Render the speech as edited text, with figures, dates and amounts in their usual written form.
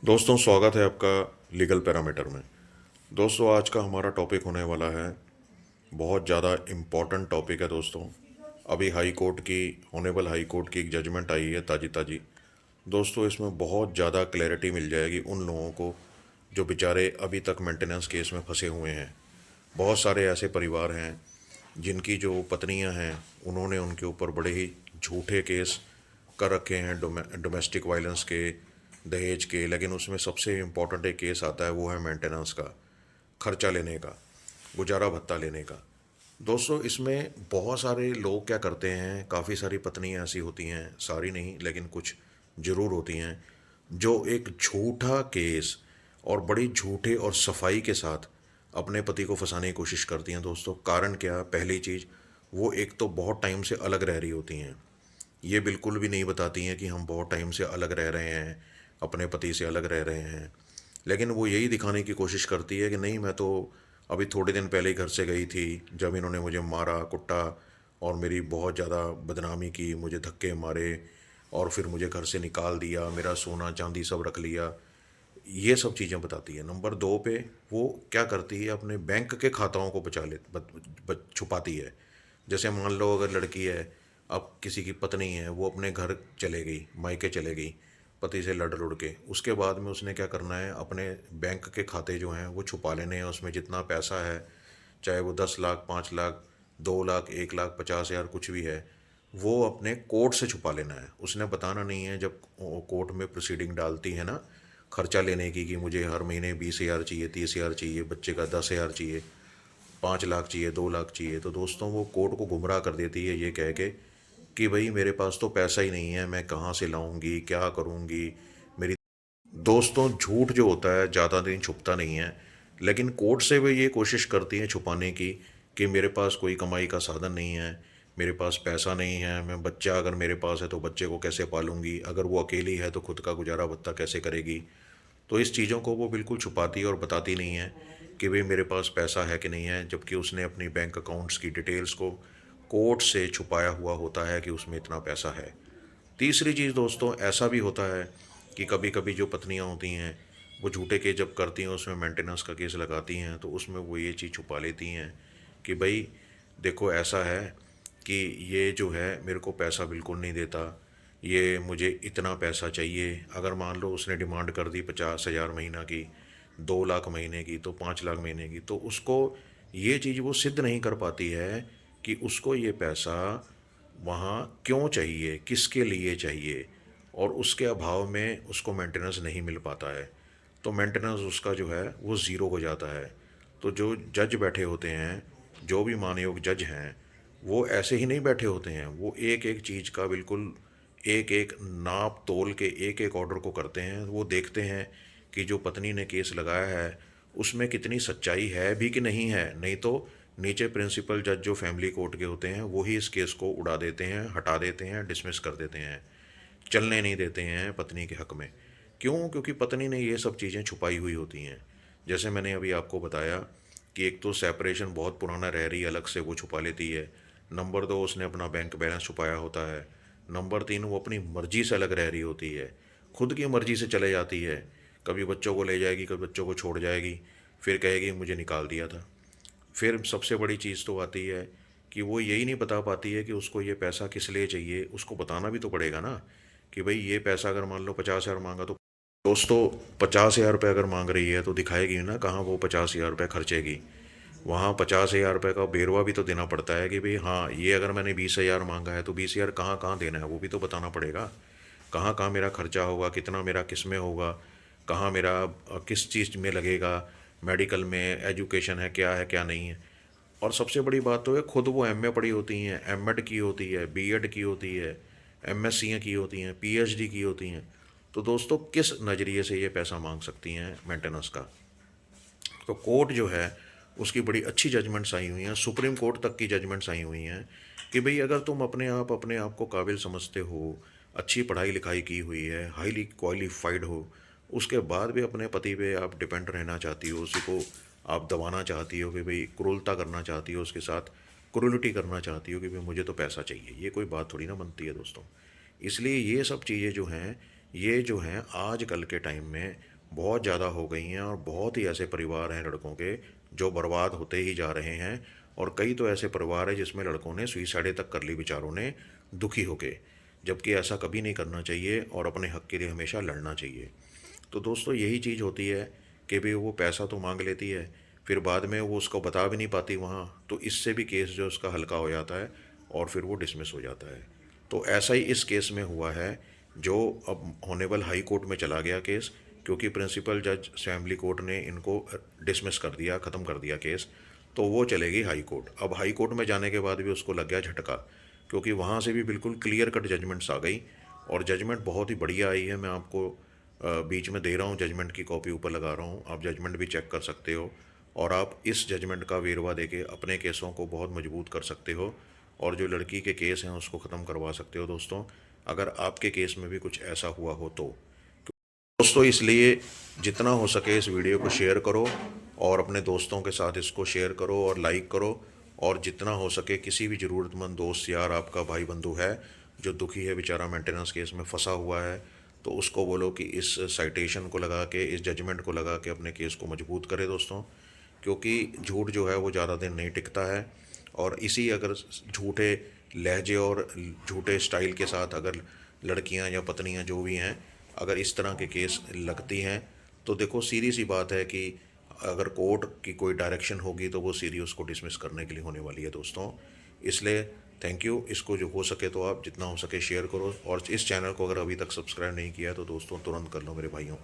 दोस्तों, स्वागत है आपका लीगल पैरामीटर में। दोस्तों, आज का हमारा टॉपिक होने वाला है, बहुत ज़्यादा इम्पॉर्टेंट टॉपिक है दोस्तों। अभी हाई कोर्ट की, ऑनरेबल हाई कोर्ट की एक जजमेंट आई है ताज़ी ताज़ी। दोस्तों, इसमें बहुत ज़्यादा क्लैरिटी मिल जाएगी उन लोगों को जो बेचारे अभी तक मेंटेनेंस केस में फंसे हुए हैं। बहुत सारे ऐसे परिवार हैं जिनकी जो पत्नियां हैं, उन्होंने उनके ऊपर बड़े ही झूठे केस कर रखे हैं, डोमेस्टिक वायलेंस के, दहेज के। लेकिन उसमें सबसे इम्पोर्टेंट एक केस आता है, वो है मेंटेनेंस का, खर्चा लेने का, गुजारा भत्ता लेने का। दोस्तों, इसमें बहुत सारे लोग क्या करते हैं, काफ़ी सारी पत्नियां ऐसी होती हैं, सारी नहीं लेकिन कुछ ज़रूर होती हैं, जो एक झूठा केस और बड़ी झूठे और सफाई के साथ अपने पति को फंसाने की कोशिश करती हैं। दोस्तों, कारण क्या? पहली चीज़, वो एक तो बहुत टाइम से अलग रह रही होती हैं। ये बिल्कुल भी नहीं बताती हैं कि हम बहुत टाइम से अलग रह रहे हैं, अपने पति से अलग रह रहे हैं। लेकिन वो यही दिखाने की कोशिश करती है कि नहीं, मैं तो अभी थोड़े दिन पहले ही घर से गई थी, जब इन्होंने मुझे मारा कुट्टा और मेरी बहुत ज़्यादा बदनामी की, मुझे धक्के मारे और फिर मुझे घर से निकाल दिया, मेरा सोना चांदी सब रख लिया। ये सब चीज़ें बताती है। नंबर दो पे वो क्या करती है, अपने बैंक के खाताओं को छुपाती है। जैसे मान लो, अगर लड़की है, अब किसी की पत्नी है, वो अपने घर चले गई, मायके चले गई, पति से लड़ लुड़ के, उसके बाद में उसने क्या करना है, अपने बैंक के खाते जो हैं वो छुपा लेने हैं। उसमें जितना पैसा है, चाहे वो 10 लाख, 5 लाख, 2 लाख, 1 लाख, 50 हज़ार, कुछ भी है, वो अपने कोर्ट से छुपा लेना है। उसने बताना नहीं है। जब कोर्ट में प्रोसीडिंग डालती है ना, खर्चा लेने की, कि मुझे हर महीने 20 हज़ार चाहिए, 30 हज़ार चाहिए, बच्चे का 10 हज़ार चाहिए, 5 लाख चाहिए, 2 लाख चाहिए, तो दोस्तों वो कोर्ट को गुमराह कर देती है ये कह के कि भाई मेरे पास तो पैसा ही नहीं है, मैं कहाँ से लाऊंगी, क्या करूंगी मेरी। दोस्तों, झूठ जो होता है ज़्यादा दिन छुपता नहीं है। लेकिन कोर्ट से भी ये कोशिश करती हैं छुपाने की कि मेरे पास कोई कमाई का साधन नहीं है, मेरे पास पैसा नहीं है, मैं बच्चा अगर मेरे पास है तो बच्चे को कैसे पालूंगी, अगर वो अकेली है तो खुद का गुजारा भत्ता कैसे करेगी। तो इस चीज़ों को वो बिल्कुल छुपाती है और बताती नहीं है कि भाई मेरे पास पैसा है कि नहीं है, जबकि उसने अपनी बैंक अकाउंट्स की डिटेल्स को कोर्ट से छुपाया हुआ होता है कि उसमें इतना पैसा है। तीसरी चीज़ दोस्तों, ऐसा भी होता है कि कभी कभी जो पत्नियां होती हैं, वो झूठे केस जब करती हैं, उसमें मेंटेनेंस का केस लगाती हैं, तो उसमें वो ये चीज़ छुपा लेती हैं कि भाई देखो, ऐसा है कि ये जो है मेरे को पैसा बिल्कुल नहीं देता, ये मुझे इतना पैसा चाहिए। अगर मान लो उसने डिमांड कर दी 50 हज़ार महीना की, 2 लाख महीने की, तो 5 लाख महीने की, तो उसको ये चीज़ वो सिद्ध नहीं कर पाती है कि उसको ये पैसा वहाँ क्यों चाहिए, किसके लिए चाहिए, और उसके अभाव में उसको मेंटेनेंस नहीं मिल पाता है। तो मेंटेनेंस उसका जो है वो ज़ीरो हो जाता है। तो जो जज बैठे होते हैं, जो भी मानयोग जज हैं, वो ऐसे ही नहीं बैठे होते हैं। वो एक एक चीज़ का बिल्कुल एक एक नाप तोल के एक एक ऑर्डर को करते हैं। वो देखते हैं कि जो पत्नी ने केस लगाया है उसमें कितनी सच्चाई है भी कि नहीं है। नहीं तो नीचे प्रिंसिपल जज जो फैमिली कोर्ट के होते हैं, वही इस केस को उड़ा देते हैं, हटा देते हैं, डिसमिस कर देते हैं, चलने नहीं देते हैं पत्नी के हक में। क्यों? क्योंकि पत्नी ने ये सब चीज़ें छुपाई हुई होती हैं। जैसे मैंने अभी आपको बताया कि एक तो सेपरेशन बहुत पुराना रह रही है, अलग से वो छुपा लेती है। नंबर दो, उसने अपना बैंक बैलेंस छुपाया होता है। नंबर तीन, वो अपनी मर्जी से अलग रह रही होती है, खुद की मर्जी से चले जाती है। कभी बच्चों को ले जाएगी, कभी बच्चों को छोड़ जाएगी, फिर कहेगी मुझे निकाल दिया था। फिर सबसे बड़ी चीज़ तो आती है कि वो यही नहीं बता पाती है कि उसको ये पैसा किस लिए चाहिए। उसको बताना भी तो पड़ेगा ना कि भाई ये पैसा, अगर मान लो 50 हज़ार मांगा, तो दोस्तों 50 हज़ार रुपये अगर मांग रही है तो दिखाएगी ना कहाँ वो 50 हज़ार रुपये खर्चेगी। वहाँ 50 हज़ार रुपये का बेरवा भी तो देना पड़ता है कि भाई हाँ, ये अगर मैंने 20 हज़ार मांगा है तो 20 हज़ार कहाँ कहाँ देना है, वो भी तो बताना पड़ेगा। कहाँ कहाँ मेरा खर्चा होगा, कितना मेरा किस में होगा, कहाँ मेरा किस चीज़ में लगेगा, मेडिकल में, एजुकेशन है क्या नहीं है। और सबसे बड़ी बात तो है, खुद वो एमए पढ़ी होती हैं, एमएड की होती है, बीएड की होती है, एमएससी की होती हैं, पीएचडी की होती हैं। तो दोस्तों, किस नज़रिए से ये पैसा मांग सकती हैं मेंटेनेंस का? तो कोर्ट जो है, उसकी बड़ी अच्छी जजमेंट्स आई हुई हैं, सुप्रीम कोर्ट तक की जजमेंट्स आई हुई हैं कि भाई अगर तुम अपने आप को काबिल समझते हो, अच्छी पढ़ाई लिखाई की हुई है, हाईली क्वालिफाइड हो, उसके बाद भी अपने पति पे आप डिपेंड रहना चाहती हो, उसी को आप दबाना चाहती हो कि भाई क्रूरता करना चाहती हो, उसके साथ क्रूरटी करना चाहती हो कि भाई मुझे तो पैसा चाहिए, ये कोई बात थोड़ी ना बनती है दोस्तों। इसलिए ये सब चीज़ें जो हैं, ये जो हैं आजकल के टाइम में बहुत ज़्यादा हो गई हैं, और बहुत ही ऐसे परिवार हैं लड़कों के जो बर्बाद होते ही जा रहे हैं। और कई तो ऐसे परिवार हैं जिसमें लड़कों ने सुइसाइड तक कर ली बेचारों ने, दुखी होके। जबकि ऐसा कभी नहीं करना चाहिए और अपने हक के लिए हमेशा लड़ना चाहिए। तो दोस्तों यही चीज़ होती है कि भाई वो पैसा तो मांग लेती है, फिर बाद में वो उसको बता भी नहीं पाती वहाँ, तो इससे भी केस जो उसका हल्का हो जाता है और फिर वो डिसमिस हो जाता है। तो ऐसा ही इस केस में हुआ है, जो अब होनेबल हाई कोर्ट में चला गया केस, क्योंकि प्रिंसिपल जज फैमिली कोर्ट ने इनको डिसमिस कर दिया, ख़त्म कर दिया केस। तो वो चलेगी हाई कोर्ट। अब हाई कोर्ट में जाने के बाद भी उसको लग गया झटका, क्योंकि वहाँ से भी बिल्कुल क्लियर कट जजमेंट्स आ गई, और जजमेंट बहुत ही बढ़िया आई है। मैं आपको बीच में दे रहा हूँ, जजमेंट की कॉपी ऊपर लगा रहा हूँ, आप जजमेंट भी चेक कर सकते हो। और आप इस जजमेंट का वेरवा देके अपने केसों को बहुत मजबूत कर सकते हो, और जो लड़की के केस हैं उसको ख़त्म करवा सकते हो दोस्तों, अगर आपके केस में भी कुछ ऐसा हुआ हो तो। दोस्तों इसलिए जितना हो सके इस वीडियो को शेयर करो, और अपने दोस्तों के साथ इसको शेयर करो और लाइक करो। और जितना हो सके किसी भी ज़रूरतमंद दोस्त यार, आपका भाई बंधु है जो दुखी है बेचारा, मेंटेनेंस केस में फंसा हुआ है, तो उसको बोलो कि इस साइटेशन को लगा के, इस जजमेंट को लगा के अपने केस को मजबूत करे दोस्तों। क्योंकि झूठ जो है वो ज़्यादा दिन नहीं टिकता है, और इसी अगर झूठे लहजे और झूठे स्टाइल के साथ अगर लड़कियां या पत्नियां जो भी हैं, अगर इस तरह के केस लगती हैं, तो देखो सीधी सी बात है कि अगर कोर्ट की कोई डायरेक्शन होगी तो वो सीधी उसको डिसमिस करने के लिए होने वाली है दोस्तों। इसलिए थैंक यू। इसको जो हो सके तो आप जितना हो सके शेयर करो, और इस चैनल को अगर अभी तक सब्सक्राइब नहीं किया है तो दोस्तों तुरंत कर लो मेरे भाइयों।